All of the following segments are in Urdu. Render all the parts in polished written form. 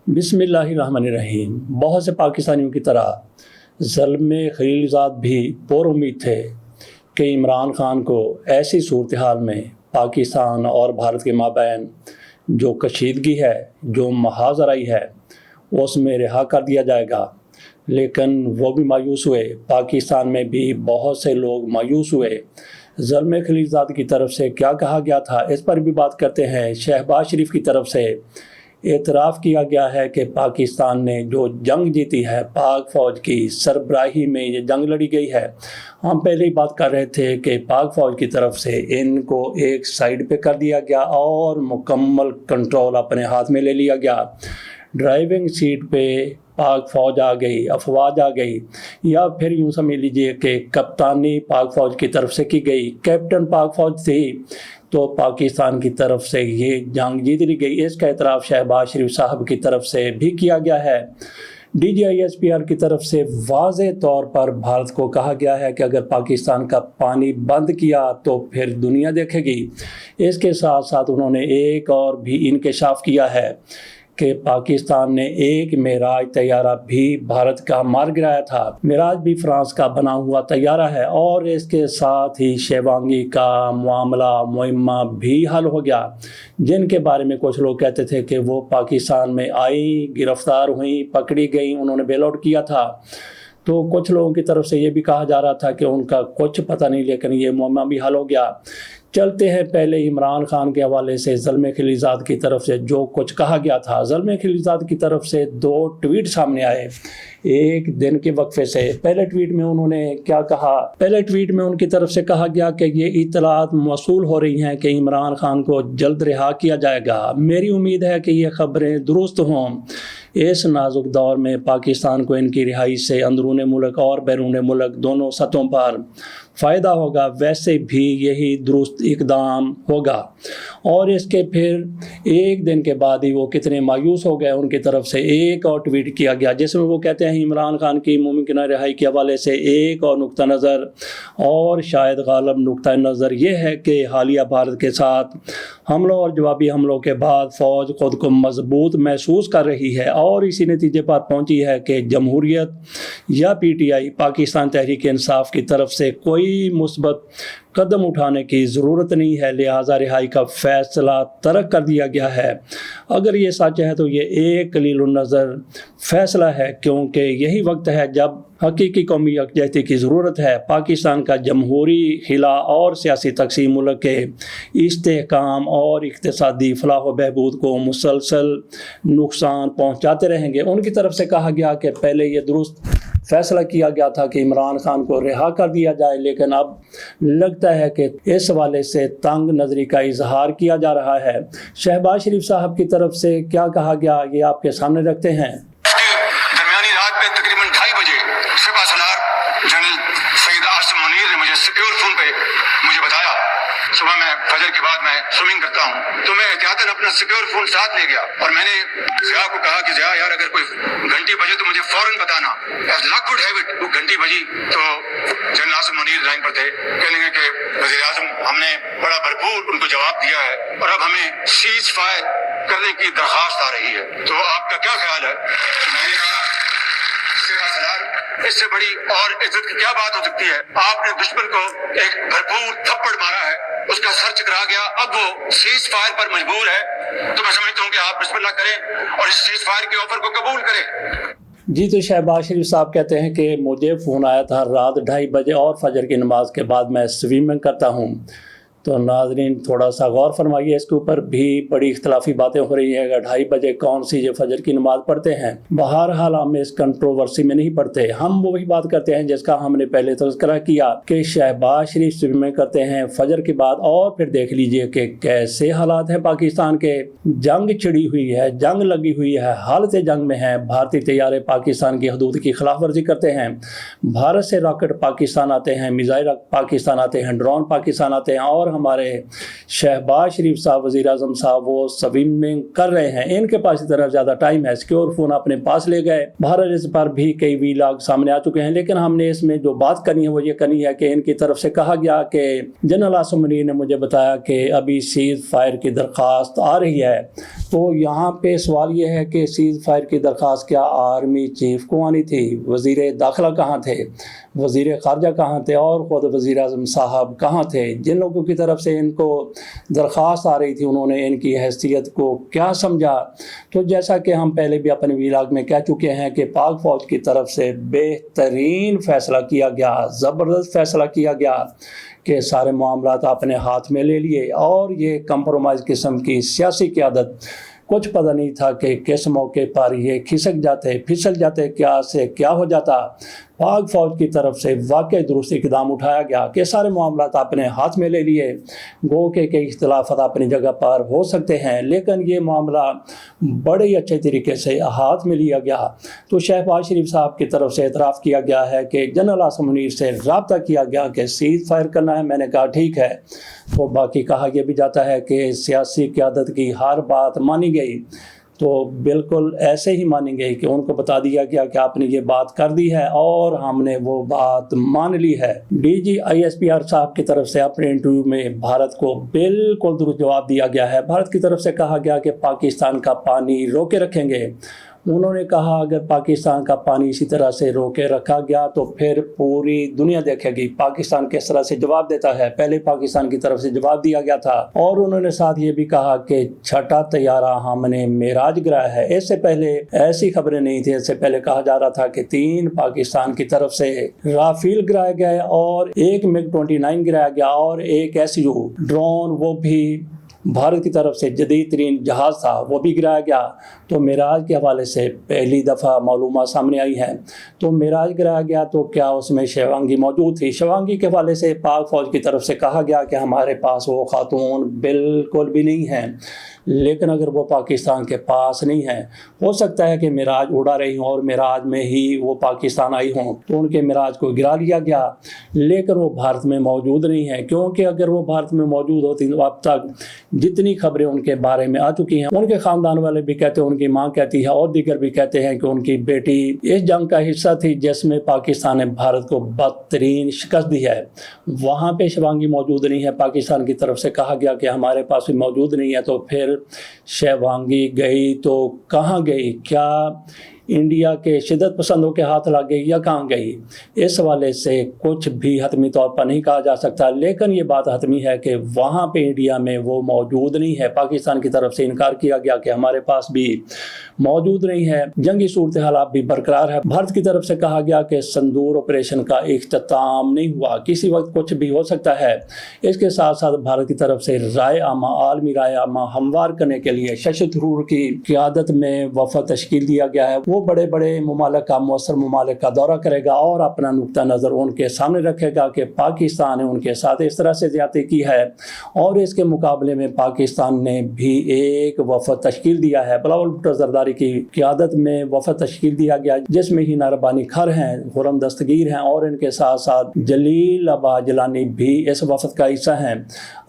بسم اللہ الرحمن الرحیم۔ بہت سے پاکستانیوں کی طرح زلمے خلیلزاد بھی پر امید تھے کہ عمران خان کو ایسی صورتحال میں پاکستان اور بھارت کے مابین جو کشیدگی ہے، جو محاذ آرائی ہے، اس میں رہا کر دیا جائے گا، لیکن وہ بھی مایوس ہوئے۔ پاکستان میں بھی بہت سے لوگ مایوس ہوئے۔ زلمے خلیلزاد کی طرف سے کیا کہا گیا تھا، اس پر بھی بات کرتے ہیں۔ شہباز شریف کی طرف سے اعتراف کیا گیا ہے کہ پاکستان نے جو جنگ جیتی ہے، پاک فوج کی سربراہی میں یہ جنگ لڑی گئی ہے۔ ہم پہلے ہی بات کر رہے تھے کہ پاک فوج کی طرف سے ان کو ایک سائیڈ پہ کر دیا گیا اور مکمل کنٹرول اپنے ہاتھ میں لے لیا گیا۔ ڈرائیونگ سیٹ پہ پاک فوج آ گئی، افواج آ گئی، یا پھر یوں سمجھ لیجئے کہ کپتانی پاک فوج کی طرف سے کی گئی، کیپٹن پاک فوج تھی، تو پاکستان کی طرف سے یہ جنگ جیت لی گئی۔ اس کا اعتراف شہباز شریف صاحب کی طرف سے بھی کیا گیا ہے۔ D G I S P R کی طرف سے واضح طور پر بھارت کو کہا گیا ہے کہ اگر پاکستان کا پانی بند کیا تو پھر دنیا دیکھے گی۔ اس کے ساتھ ساتھ انہوں نے ایک اور بھی انکشاف کیا ہے کہ پاکستان نے ایک معراج طیارہ بھی بھارت کا مار گرایا تھا۔ معراج بھی فرانس کا بنا ہوا طیارہ ہے، اور اس کے ساتھ ہی شیوانگی کا معاملہ مہمہ بھی حل ہو گیا، جن کے بارے میں کچھ لوگ کہتے تھے کہ وہ پاکستان میں آئیں، گرفتار ہوئیں، پکڑی گئیں، انہوں نے بیل آؤٹ کیا تھا۔ تو کچھ لوگوں کی طرف سے یہ بھی کہا جا رہا تھا کہ ان کا کچھ پتہ نہیں، لیکن یہ معاملہ بھی حل ہو گیا۔ چلتے ہیں پہلے عمران خان کے حوالے سے زلمے خلیلزاد کی طرف سے جو کچھ کہا گیا تھا۔ زلمے خلیلزاد کی طرف سے 2 ٹویٹ سامنے آئے ایک دن کے وقفے سے۔ پہلے ٹویٹ میں انہوں نے کیا کہا؟ پہلے ٹویٹ میں ان کی طرف سے کہا گیا کہ یہ اطلاعات موصول ہو رہی ہیں کہ عمران خان کو جلد رہا کیا جائے گا۔ میری امید ہے کہ یہ خبریں درست ہوں۔ اس نازک دور میں پاکستان کو ان کی رہائی سے اندرون ملک اور بیرون ملک دونوں سطحوں پر فائدہ ہوگا، ویسے بھی یہی درست اقدام ہوگا۔ اور اس کے پھر ایک دن کے بعد ہی وہ کتنے مایوس ہو گئے۔ ان کی طرف سے ایک اور ٹویٹ کیا گیا جس میں وہ کہتے ہیں عمران خان کی ممکنہ رہائی کے حوالے سے ایک اور نقطہ نظر، اور شاید غالب نقطہ نظر یہ ہے کہ حالیہ بھارت کے ساتھ حملوں اور جوابی حملوں کے بعد فوج خود کو مضبوط محسوس کر رہی ہے اور اسی نتیجے پر پہنچی ہے کہ جمہوریت یا P T I, Pakistan Tehreek Insaf کی طرف سے کوئی مثبت قدم اٹھانے کی ضرورت نہیں ہے، لہٰذا رہائی کا فیصلہ ترک کر دیا گیا ہے۔ اگر یہ سچ ہے تو یہ ایک قلیل النظر فیصلہ ہے، کیونکہ یہی وقت ہے جب حقیقی قومی یکجہتی کی ضرورت ہے۔ پاکستان کا جمہوری خلا اور سیاسی تقسیم ملک کے استحکام اور اقتصادی فلاح و بہبود کو مسلسل نقصان پہنچاتے رہیں گے۔ ان کی طرف سے کہا گیا کہ پہلے یہ درست فیصلہ کیا گیا تھا کہ عمران خان کو رہا کر دیا جائے، لیکن اب لگتا ہے کہ اس حوالے سے تنگ نظری کا اظہار کیا جا رہا ہے۔ شہباز شریف صاحب کی طرف سے کیا کہا گیا یہ آپ کے سامنے رکھتے ہیں۔ درمیانی رات میں تقریباً 2:30 بجے سپہ سالار جنرل سید عاصم منیر نے مجھے سیکیور فون پہ مجھے بتایا، صبح میں فجر کے بعد میں سوئمنگ کرتا ہوں، تو میں احتیاطاً اپنا سیکیور فون ساتھ لے گیا اور میں نے ضیاء کو کہا کہ ضیاء یار اگر کوئی گھنٹی بجے تو مجھے فوراً بتانا۔ As luck would have it, وہ گھنٹی بجی تو جنرل عاصم منیر لائن پر تھے، کہنے لگے کہ وزیر اعظم ہم نے بڑا بھرپور ان کو جواب دیا ہے اور اب ہمیں سیز فائر کرنے کی درخواست آ رہی ہے، تو آپ کا کیا خیال ہے؟ میں نے کہا سپہ سالار اس سے بڑی اور عزت کی کیا بات ہو سکتی ہے؟ آپ نے دشمن کو ایک بھرپور تھپڑ مارا ہے، اس کا سر چکرا گیا، اب وہ سیز فائر پر مجبور ہے، تو میں سمجھتا ہوں کہ آپ بسم اللہ کریں اور اس سیز فائر کے آفر کو قبول کریں۔ جی، تو شہباز شریف صاحب کہتے ہیں کہ مجھے فون آیا تھا رات 2:30 بجے اور فجر کی نماز کے بعد میں سوئمنگ کرتا ہوں۔ تو ناظرین تھوڑا سا غور فرمائیے، اس کے اوپر بھی بڑی اختلافی باتیں ہو رہی ہیں کہ 2:30 بجے کون سی یہ فجر کی نماز پڑھتے ہیں۔ بہرحال ہم اس کنٹروورسی میں نہیں پڑھتے، ہم وہی بات کرتے ہیں جس کا ہم نے پہلے تذکرہ کیا کہ شہباز شریف سوئمنگ کرتے ہیں فجر کے بعد، اور پھر دیکھ لیجئے کہ کیسے حالات ہیں پاکستان کے۔ جنگ چھڑی ہوئی ہے، جنگ لگی ہوئی ہے، حالت جنگ میں ہے، بھارتی طیارے پاکستان کی حدود کی خلاف ورزی کرتے ہیں، بھارت سے راکٹ پاکستان آتے ہیں، میزائل پاکستان آتے ہیں، ڈرون پاکستان آتے ہیں، اور ہمارے شہباز شریف صاحب وزیر اعظم صاحب وہ سوئمنگ کر رہے ہیں، ان کے پاس اتنا زیادہ ٹائم ہے، سیکیور فون اپنے پاس لے گئے۔ بہرحال اس پر بھی کئی ویلاگ سامنے آ چکے ہیں، لیکن ہم نے اس میں جو بات کرنی ہے وہ یہ کرنی ہے کہ ان کی طرف سے کہا گیا کہ جنرل عاصم منیر نے مجھے بتایا کہ ابھی سیز فائر کی درخواست آ رہی ہے۔ تو یہاں پہ سوال یہ ہے کہ سیز فائر کی درخواست کیا آرمی چیف کو آنی تھی؟ وزیر داخلہ کہاں تھے؟ وزیر خارجہ کہاں تھے؟ اور خود وزیر اعظم صاحب کہاں تھے؟ جن لوگوں کی طرف سے ان کو درخواست آ رہی تھی انہوں نے ان کی حیثیت کو کیا سمجھا؟ تو جیسا کہ ہم پہلے بھی اپنے ویلاگ میں کہہ چکے ہیں کہ پاک فوج کی طرف سے بہترین فیصلہ کیا گیا، زبردست فیصلہ کیا گیا کہ سارے معاملات اپنے ہاتھ میں لے لیے، اور یہ کمپرومائز قسم کی سیاسی قیادت کچھ پتہ نہیں تھا کہ کس موقع پر یہ کھسک جاتے، پھسل جاتے، کیا سے کیا ہو جاتا۔ پاک فوج کی طرف سے واقعی درست اقدام اٹھایا گیا کہ سارے معاملات اپنے ہاتھ میں لے لیے۔ گو کہ کئی اختلافات اپنی جگہ پر ہو سکتے ہیں، لیکن یہ معاملہ بڑے ہی اچھے طریقے سے ہاتھ میں لیا گیا۔ تو شہباز شریف صاحب کی طرف سے اعتراف کیا گیا ہے کہ جنرل عاصم منیر سے رابطہ کیا گیا کہ سیز فائر کرنا ہے۔ میں نے کہا ٹھیک ہے۔ تو باقی کہا یہ بھی جاتا ہے کہ سیاسی قیادت کی ہر بات مانی گئی، تو بالکل ایسے ہی مانی گئی کہ ان کو بتا دیا گیا کہ آپ نے یہ بات کر دی ہے اور ہم نے وہ بات مان لی ہے۔ ڈی جی ISPR صاحب کی طرف سے اپنے انٹرویو میں بھارت کو بالکل درست جواب دیا گیا ہے۔ بھارت کی طرف سے کہا گیا کہ پاکستان کا پانی روکے رکھیں گے۔ انہوں نے کہا اگر پاکستان کا پانی اسی طرح سے روکے رکھا گیا تو پھر پوری دنیا دیکھے گی پاکستان کس طرح سے جواب دیتا ہے۔ پہلے پاکستان کی طرف سے جواب دیا گیا تھا، اور انہوں نے ساتھ یہ بھی کہا کہ چھٹا طیارہ ہم نے معراج گرایا ہے۔ اس سے پہلے ایسی خبریں نہیں تھی، اس سے پہلے کہا جا رہا تھا کہ 3 پاکستان کی طرف سے رافیل گرائے گئے اور ایک MiG-29 گرایا گیا اور ایک SU ڈرون وہ بھی بھارت کی طرف سے جدید ترین جہاز تھا وہ بھی گرایا گیا۔ تو معراج کے حوالے سے پہلی دفعہ معلومات سامنے آئی ہیں۔ تو معراج گرایا گیا تو کیا اس میں شیوانگی موجود تھی؟ شیوانگی کے حوالے سے پاک فوج کی طرف سے کہا گیا کہ ہمارے پاس وہ خاتون بالکل بھی نہیں ہیں، لیکن اگر وہ پاکستان کے پاس نہیں ہیں، ہو سکتا ہے کہ معراج اڑا رہی ہوں اور معراج میں ہی وہ پاکستان آئی ہوں، تو ان کے معراج کو گرا لیا گیا، لیکن وہ بھارت میں موجود نہیں ہیں۔ کیونکہ اگر وہ بھارت میں موجود ہوتی تو اب تک جتنی خبریں ان کے بارے میں آ چکی ہیں، ان کے خاندان والے بھی کہتے ہیں، ان کی ماں کہتی ہے اور دیگر بھی کہتے ہیں کہ ان کی بیٹی اس جنگ کا حصہ تھی جس میں پاکستان نے بھارت کو بدترین شکست دی ہے۔ وہاں پہ شیوانگی موجود نہیں ہے۔ پاکستان کی طرف سے کہا گیا کہ ہمارے پاس بھی موجود نہیں ہے، تو پھر شیوانگی گئی تو کہاں گئی؟ کیا انڈیا کے شدت پسندوں کے ہاتھ لگ گئی یا کہاں گئی؟ اس حوالے سے کچھ بھی حتمی طور پر نہیں کہا جا سکتا، لیکن یہ بات حتمی ہے کہ وہاں پہ انڈیا میں وہ موجود نہیں ہے۔ پاکستان کی طرف سے انکار کیا گیا کہ ہمارے پاس بھی موجود نہیں ہے۔ جنگی صورتحال بھی برقرار ہے۔ بھارت کی طرف سے کہا گیا کہ سندور آپریشن کا اختتام نہیں ہوا، کسی وقت کچھ بھی ہو سکتا ہے۔ اس کے ساتھ ساتھ بھارت کی طرف سے رائے عامہ، عالمی رائے عامہ ہموار کرنے کے لیے ششی تھرور کی قیادت میں وفد تشکیل دیا گیا ہے۔ وہ بڑے بڑے ممالک کا، مؤثر ممالک کا دورہ کرے گا اور اپنا نقطہ نظر ان کے سامنے رکھے گا کہ پاکستان نے ان کے ساتھ اس طرح سے زیادتی کی ہے، اور اس کے مقابلے میں پاکستان نے بھی ایک وفد تشکیل دیا ہے۔ بلاول بھٹو زرداری کی قیادت میں وفد تشکیل دیا گیا، جس میں ہینا ربانی کھر ہیں، خرم دستگیر ہیں، اور ان کے ساتھ ساتھ جلیل ابا جیلانی بھی اس وفد کا حصہ ہیں۔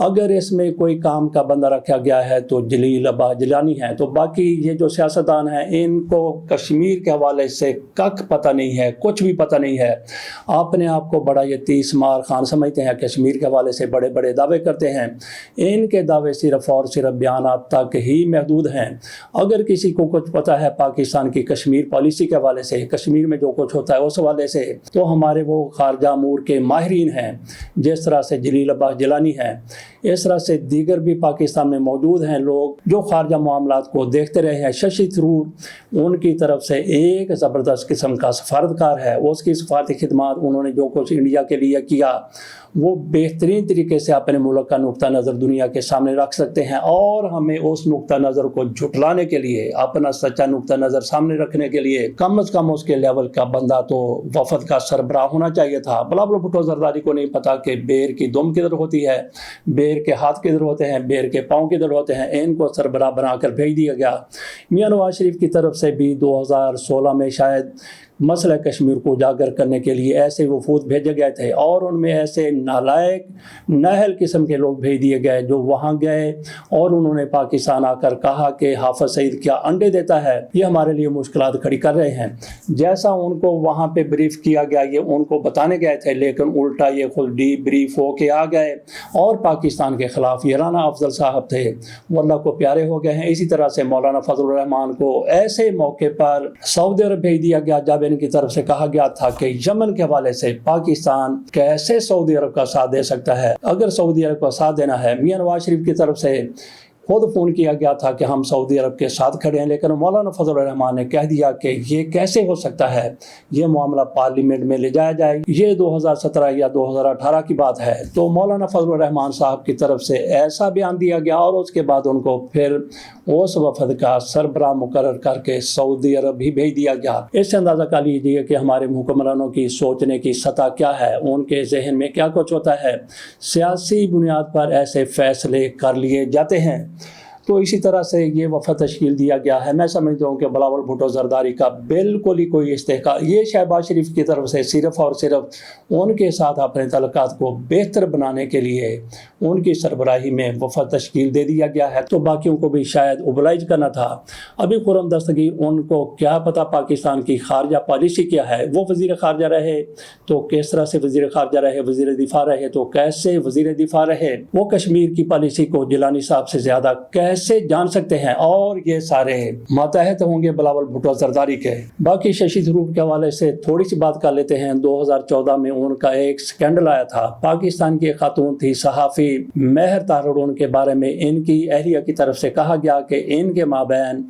اگر اس میں کوئی کام کا بندہ رکھا گیا ہے تو جلیل ابا جیلانی ہیں۔ تو باقی یہ جو سیاستدان ہیں ان کو کشمیر کے حوالے سے پتہ نہیں ہے، کچھ بھی پتہ نہیں ہے۔ اپنے آپ کو بڑا یہ 30 مار خان سمجھتے ہیں، کشمیر کے حوالے سے بڑے بڑے دعوے کرتے ہیں۔ ان کے دعوے صرف اور صرف بیانات تک ہی محدود ہیں۔ اگر کسی کو کچھ پتہ ہے پاکستان کی کشمیر پالیسی کے حوالے سے، کشمیر میں جو کچھ ہوتا ہے اس حوالے سے، تو ہمارے وہ خارجہ امور کے ماہرین ہیں، جس طرح سے جلیل ابا جیلانی ہیں، اس طرح سے دیگر بھی پاکستان میں موجود ہیں لوگ جو خارجہ معاملات کو دیکھتے رہے ہیں۔ ششی تھرور ان کی طرف سے ایک زبردست قسم کا سفارتکار ہے۔ اس کی سفارتی خدمات، انہوں نے جو کچھ انڈیا کے لیے کیا، وہ بہترین طریقے سے اپنے ملک کا نقطہ نظر دنیا کے سامنے رکھ سکتے ہیں، اور ہمیں اس نقطہ نظر کو جھٹلانے کے لیے، اپنا سچا نقطہ نظر سامنے رکھنے کے لیے کم از کم اس کے لیول کا بندہ تو وفد کا سربراہ ہونا چاہیے تھا۔ بلاول بھٹو زرداری کو نہیں پتا کہ بیر کی دم کدھر ہوتی ہے، بیر کے ہاتھ کدھر ہوتے ہیں، بیر کے پاؤں کدھر ہوتے ہیں۔ ان کو سربراہ بنا کر بھیج دیا گیا۔ میاں نواز شریف کی طرف سے بھی 2016 میں شاید مسئلہ کشمیر کو اجاگر کرنے کے لیے ایسے وفود بھیجے گئے تھے اور ان میں ایسے نالائق نااہل قسم کے لوگ بھیج دیے گئے جو وہاں گئے اور انہوں نے پاکستان آ کر کہا کہ حافظ سعید کیا انڈے دیتا ہے، یہ ہمارے لیے مشکلات کھڑی کر رہے ہیں۔ جیسا ان کو وہاں پہ بریف کیا گیا یہ ان کو بتانے گئے تھے، لیکن الٹا یہ خود ڈی بریف ہو کے آ گئے اور پاکستان کے خلاف یہ رانا افضل صاحب تھے وہ اللہ کو پیارے ہو گئے ہیں۔ اسی طرح سے مولانا فضل الرحمان کو ایسے موقع پر سعودی عرب بھیج دیا گیا جب ان کی طرف سے کہا گیا تھا کہ یمن کے حوالے سے پاکستان کیسے سعودی عرب کا ساتھ دے سکتا ہے۔ اگر سعودی عرب کا ساتھ دینا ہے، میاں نواز شریف کی طرف سے خود فون کیا گیا تھا کہ ہم سعودی عرب کے ساتھ کھڑے ہیں، لیکن مولانا فضل الرحمان نے کہہ دیا کہ یہ کیسے ہو سکتا ہے، یہ معاملہ پارلیمنٹ میں لے جایا جائے، یہ 2017 یا 2018 کی بات ہے۔ تو مولانا فضل الرحمان صاحب کی طرف سے ایسا بیان دیا گیا اور اس کے بعد ان کو پھر اس وفد کا سربراہ مقرر کر کے سعودی عرب بھی بھیج دیا گیا۔ اس سے اندازہ کر لیجیے کہ ہمارے حکمرانوں کی سوچنے کی سطح کیا ہے، ان کے ذہن میں کیا کچھ ہوتا ہے۔ سیاسی بنیاد پر ایسے فیصلے کر لیے جاتے ہیں۔ تو اسی طرح سے یہ وفد تشکیل دیا گیا ہے۔ میں سمجھتا ہوں کہ بلاول بھٹو زرداری کا بالکل ہی کوئی استحقاق، یہ شہباز شریف کی طرف سے صرف اور صرف ان کے ساتھ اپنے تعلقات کو بہتر بنانے کے لیے ان کی سربراہی میں وفد تشکیل دے دیا گیا ہے، تو باقیوں کو بھی شاید اوبلائز کرنا تھا۔ ابھی خرم دستگیر ان کو کیا پتہ پاکستان کی خارجہ پالیسی کیا ہے، وہ وزیر خارجہ رہے تو کس طرح سے وزیر خارجہ رہے، وزیر دفاع رہے تو کیسے وزیر دفاع رہے، وہ کشمیر کی پالیسی کو جیلانی صاحب سے زیادہ کیسے جان سکتے ہیں، اور یہ سارے ماتحت ہوں گے بلاول بھٹو زرداری کے۔ باقی ششی تھرور کے حوالے سے تھوڑی سی بات کر لیتے ہیں۔ 2014 میں ان کا ایک سکینڈل آیا تھا، پاکستان کی ایک خاتون تھی صحافی مہر طاہر، ان کے بارے میں ان کی اہلیہ کی طرف سے کہا گیا کہ ان کے مابین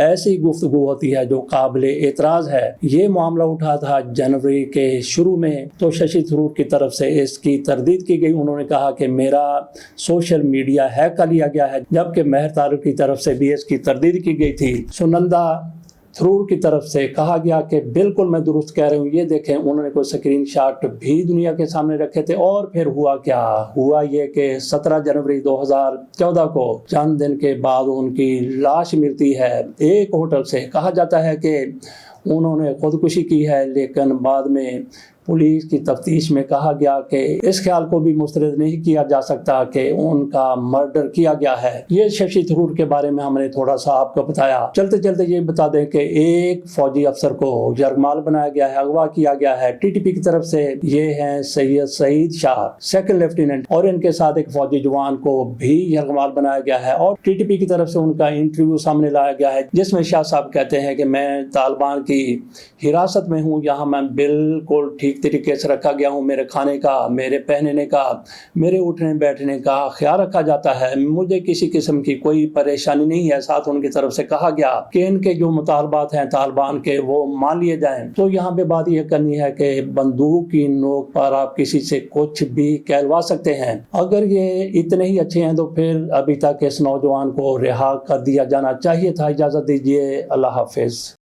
ایسی گفتگو ہوتی ہے جو قابل اعتراض ہے۔ یہ معاملہ اٹھا تھا جنوری کے شروع میں، تو ششی تھرور کی طرف سے اس کی تردید کی گئی۔ انہوں نے کہا کہ میرا سوشل میڈیا ہیک کر لیا گیا ہے، جبکہ مہر طاہر کی طرف سے بھی اس کی تردید کی گئی تھی۔ سنندا تھرور کی طرف سے کہا گیا کہ بالکل میں درست کہہ رہی ہوں، یہ دیکھیں انہوں نے کوئی سکرین شاٹ بھی دنیا کے سامنے رکھے تھے۔ اور پھر ہوا کیا ہوا، یہ کہ 17 جنوری 2014 کو چند دن کے بعد ان کی لاش ملتی ہے ایک ہوٹل سے۔ کہا جاتا ہے کہ انہوں نے خودکشی کی ہے، لیکن بعد میں پولیس کی تفتیش میں کہا گیا کہ اس خیال کو بھی مسترد نہیں کیا جا سکتا کہ ان کا مرڈر کیا گیا ہے۔ یہ ششی تھرور کے بارے میں ہم نے تھوڑا سا آپ کو بتایا۔ چلتے چلتے یہ بتا دیں کہ ایک فوجی افسر کو یرغمال بنایا گیا ہے، اغوا کیا گیا ہے ٹی ٹی پی کی طرف سے۔ یہ ہیں سید سعید شاہ، سیکنڈ لیفٹیننٹ، اور ان کے ساتھ ایک فوجی جوان کو بھی یرغمال بنایا گیا ہے، اور ٹی ٹی پی کی طرف سے ان کا انٹرویو سامنے لایا گیا ہے جس میں شاہ صاحب کہتے ہیں کہ میں طالبان کی حراست میں ہوں، یہاں میں بالکل ٹھیک طریقے سے رکھا گیا ہوں، میرے کھانے کا، میرے پہننے کا، میرے اٹھنے بیٹھنے کا خیال رکھا جاتا ہے، مجھے کسی قسم کی کوئی پریشانی نہیں ہے۔ ساتھ ان کی طرف سے کہا گیا کہ ان کے جو مطالبات ہیں طالبان کے وہ مان لیے جائیں۔ تو یہاں پہ بات یہ کرنی ہے کہ بندوق کی نوک پر آپ کسی سے کچھ بھی کہلوا سکتے ہیں۔ اگر یہ اتنے ہی اچھے ہیں تو پھر ابھی تک اس نوجوان کو رہا کر دیا جانا چاہیے تھا۔ اجازت دیجیے، اللہ حافظ۔